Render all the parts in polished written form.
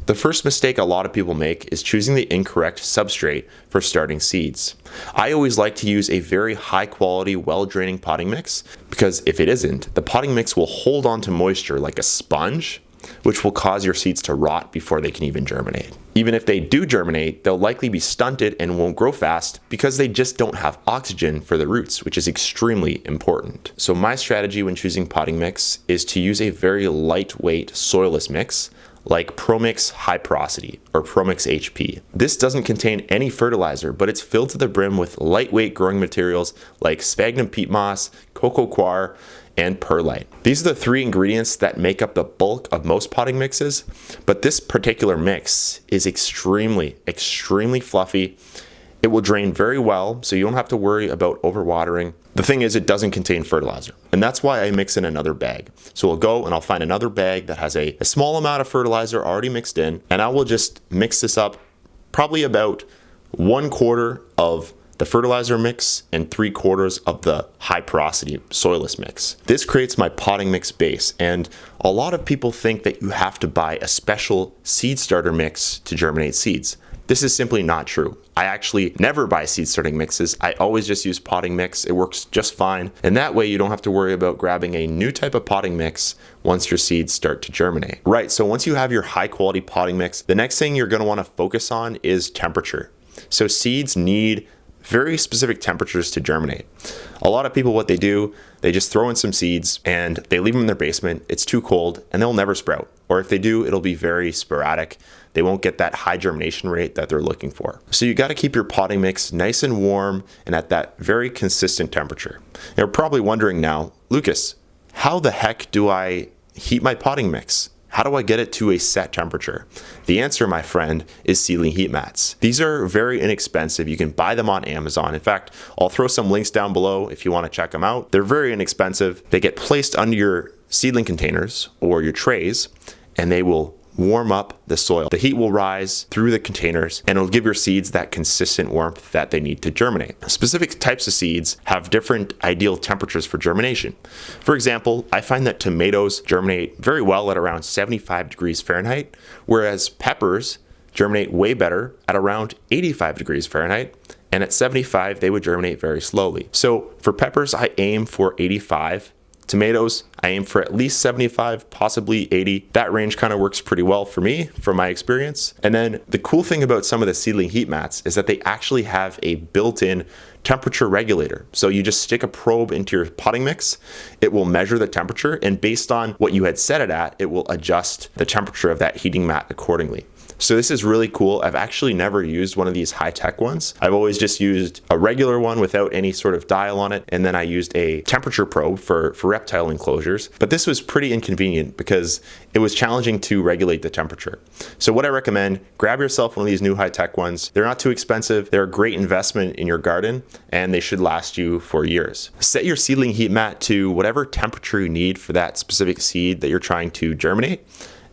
The first mistake a lot of people make is choosing the incorrect substrate for starting seeds. I always like to use a very high quality, well-draining potting mix because if it isn't, the potting mix will hold on to moisture like a sponge, which will cause your seeds to rot before they can even germinate. Even if they do germinate, they'll likely be stunted and won't grow fast because they just don't have oxygen for the roots, which is extremely important. So my strategy when choosing potting mix is to use a very lightweight soilless mix like ProMix High Porosity or ProMix HP. This doesn't contain any fertilizer, but it's filled to the brim with lightweight growing materials like sphagnum peat moss, coco coir, and perlite. These are the 3 ingredients that make up the bulk of most potting mixes, but this particular mix is extremely fluffy. It will drain very well, so you don't have to worry about overwatering. The thing is, it doesn't contain fertilizer, and that's why I mix in another bag. So I'll go and I'll find another bag that has a small amount of fertilizer already mixed in, and I will just mix this up probably about 1/4 of the fertilizer mix and 3/4 of the high porosity soilless mix. This creates my potting mix base, and a lot of people think that you have to buy a special seed starter mix to germinate seeds. This is simply not true. I actually never buy seed starting mixes. I always just use potting mix. It works just fine. And that way you don't have to worry about grabbing a new type of potting mix once your seeds start to germinate. Right, so once you have your high quality potting mix, the next thing you're gonna wanna focus on is temperature. So seeds need very specific temperatures to germinate. A lot of people, what they do, they just throw in some seeds and they leave them in their basement. It's too cold and they'll never sprout. Or if they do, it'll be very sporadic. They won't get that high germination rate that they're looking for. So you gotta keep your potting mix nice and warm and at that very consistent temperature. You're probably wondering now, Lucas, how the heck do I heat my potting mix? How do I get it to a set temperature? The answer, my friend, is seedling heat mats. These are very inexpensive. You can buy them on Amazon. In fact, I'll throw some links down below if you want to check them out. They're very inexpensive. They get placed under your seedling containers or your trays, and they will warm up the soil. The heat will rise through the containers and it'll give your seeds that consistent warmth that they need to germinate. Specific types of seeds have different ideal temperatures for germination. For example, I find that tomatoes germinate very well at around 75 degrees Fahrenheit, whereas peppers germinate way better at around 85 degrees Fahrenheit. And at 75, they would germinate very slowly. So for peppers, I aim for 85. Tomatoes, I aim for at least 75, possibly 80. That range kind of works pretty well for me, from my experience. And then the cool thing about some of the seedling heat mats is that they actually have a built-in temperature regulator. So you just stick a probe into your potting mix, it will measure the temperature, and based on what you had set it at, it will adjust the temperature of that heating mat accordingly. So this is really cool. I've actually never used one of these high-tech ones. I've always just used a regular one without any sort of dial on it, and then I used a temperature probe for reptile enclosures. But this was pretty inconvenient because it was challenging to regulate the temperature. So what I recommend, grab yourself one of these new high-tech ones. They're not too expensive. They're a great investment in your garden, and they should last you for years. Set your seedling heat mat to whatever temperature you need for that specific seed that you're trying to germinate,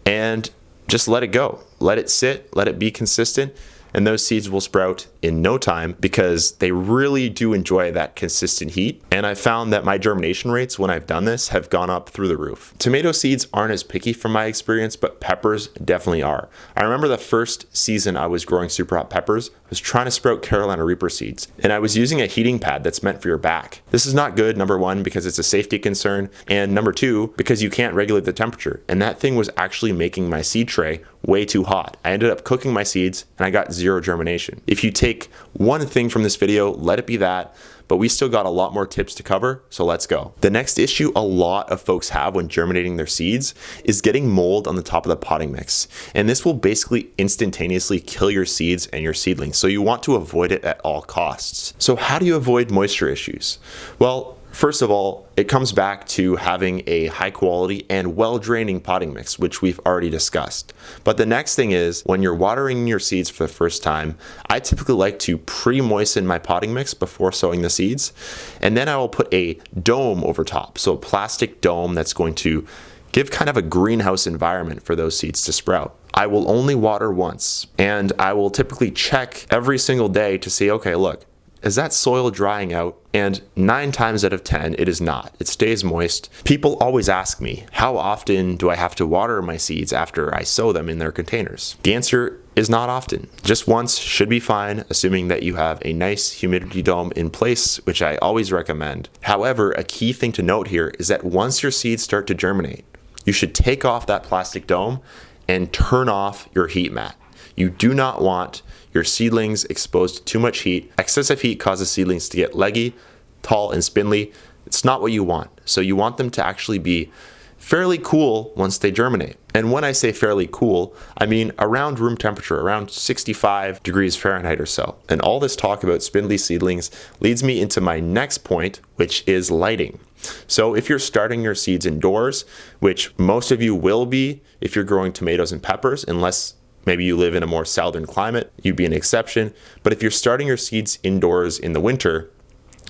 and just let it go. Let it sit, let it be consistent, and those seeds will sprout in no time because they really do enjoy that consistent heat. And I found that my germination rates when I've done this have gone up through the roof. Tomato seeds aren't as picky from my experience, but peppers definitely are. I remember the first season I was growing super hot peppers, I was trying to sprout Carolina Reaper seeds, and I was using a heating pad that's meant for your back. This is not good, number one, because it's a safety concern, and number two, because you can't regulate the temperature. And that thing was actually making my seed tray way too hot. I ended up cooking my seeds and I got zero germination. If you take one thing from this video, let it be that, but we still got a lot more tips to cover, so let's go. The next issue a lot of folks have when germinating their seeds is getting mold on the top of the potting mix. And this will basically instantaneously kill your seeds and your seedlings, so you want to avoid it at all costs. So how do you avoid moisture issues? Well, first of all, it comes back to having a high quality and well-draining potting mix, which we've already discussed. But the next thing is, when you're watering your seeds for the first time, I typically like to pre-moisten my potting mix before sowing the seeds. And then I will put a dome over top. So a plastic dome that's going to give kind of a greenhouse environment for those seeds to sprout. I will only water once, and I will typically check every single day to see, okay, look, is that soil drying out? And 9 times out of 10, it is not. It stays moist. People always ask me, how often do I have to water my seeds after I sow them in their containers? The answer is not often. Just once should be fine, assuming that you have a nice humidity dome in place, which I always recommend. However, a key thing to note here is that once your seeds start to germinate, you should take off that plastic dome and turn off your heat mat. You do not want your seedlings exposed to too much heat. Excessive heat causes seedlings to get leggy, tall, and spindly. It's not what you want. So you want them to actually be fairly cool once they germinate. And when I say fairly cool, I mean around room temperature, around 65 degrees Fahrenheit or so. And all this talk about spindly seedlings leads me into my next point, which is lighting. So if you're starting your seeds indoors, which most of you will be if you're growing tomatoes and peppers, unless maybe you live in a more southern climate, you'd be an exception. But if you're starting your seeds indoors in the winter,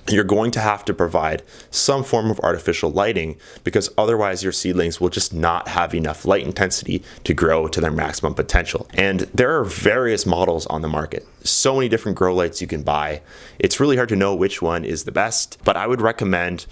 you're going to have to provide some form of artificial lighting, because otherwise your seedlings will just not have enough light intensity to grow to their maximum potential. And there are various models on the market. So many different grow lights you can buy. It's really hard to know which one is the best, but I would recommend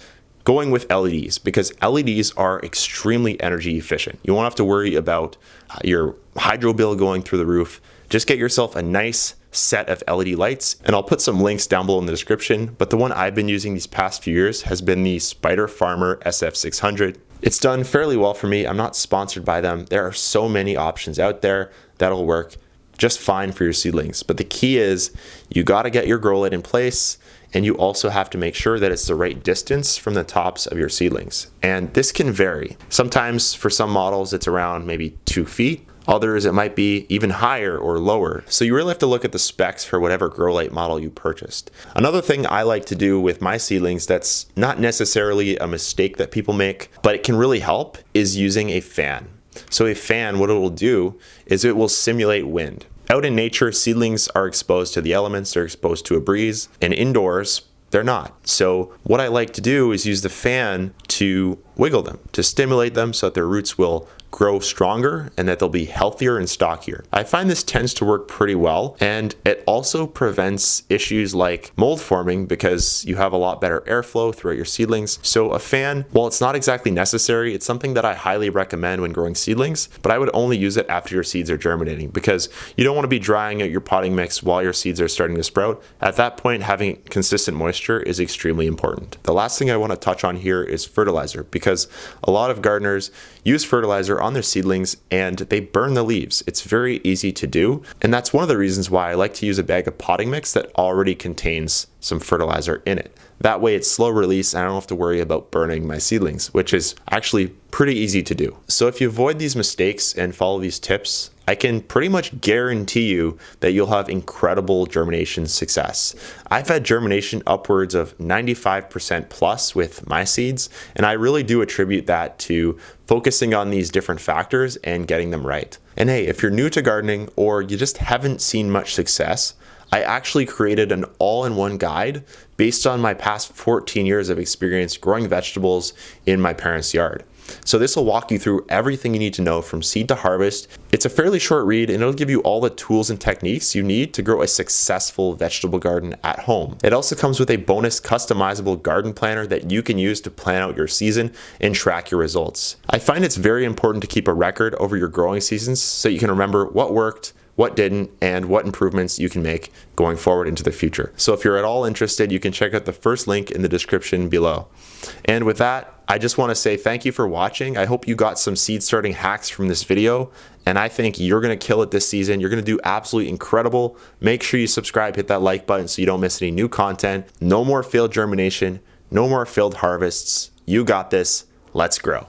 going with LEDs, because LEDs are extremely energy efficient. You won't have to worry about your hydro bill going through the roof. Just get yourself a nice set of LED lights, and I'll put some links down below in the description, but the one I've been using these past few years has been the Spider Farmer SF600. It's done fairly well for me. I'm not sponsored by them. There are so many options out there that'll work just fine for your seedlings. But the key is you got to get your grow light in place, and you also have to make sure that it's the right distance from the tops of your seedlings. And this can vary. Sometimes for some models, it's around maybe 2 feet. Others, it might be even higher or lower. So you really have to look at the specs for whatever grow light model you purchased. Another thing I like to do with my seedlings that's not necessarily a mistake that people make, but it can really help, is using a fan. So a fan, what it will do is it will simulate wind. Out in nature, seedlings are exposed to the elements, they're exposed to a breeze, and indoors, they're not. So what I like to do is use the fan to wiggle them, to stimulate them so that their roots will grow stronger and that they'll be healthier and stockier. I find this tends to work pretty well, and it also prevents issues like mold forming because you have a lot better airflow throughout your seedlings. So a fan, while it's not exactly necessary, it's something that I highly recommend when growing seedlings, but I would only use it after your seeds are germinating, because you don't want to be drying out your potting mix while your seeds are starting to sprout. At that point, having consistent moisture is extremely important. The last thing I want to touch on here is fertilizer, because a lot of gardeners use fertilizer on their seedlings and they burn the leaves. It's very easy to do, and that's one of the reasons why I like to use a bag of potting mix that already contains some fertilizer in it. That way it's slow release and I don't have to worry about burning my seedlings, which is actually pretty easy to do. So if you avoid these mistakes and follow these tips, I can pretty much guarantee you that you'll have incredible germination success. I've had germination upwards of 95% plus with my seeds, and I really do attribute that to focusing on these different factors and getting them right. And hey, if you're new to gardening or you just haven't seen much success, I actually created an all-in-one guide based on my past 14 years of experience growing vegetables in my parents' yard. So this will walk you through everything you need to know from seed to harvest. It's a fairly short read, and it'll give you all the tools and techniques you need to grow a successful vegetable garden at home. It also comes with a bonus customizable garden planner that you can use to plan out your season and track your results. I find it's very important to keep a record over your growing seasons so you can remember what worked, what didn't, and what improvements you can make going forward into the future. So if you're at all interested, you can check out the first link in the description below. And with that, I just want to say thank you for watching. I hope you got some seed starting hacks from this video, and I think you're going to kill it this season. You're going to do absolutely incredible. Make sure you subscribe, hit that like button so you don't miss any new content. No more failed germination, no more failed harvests. You got this. Let's grow.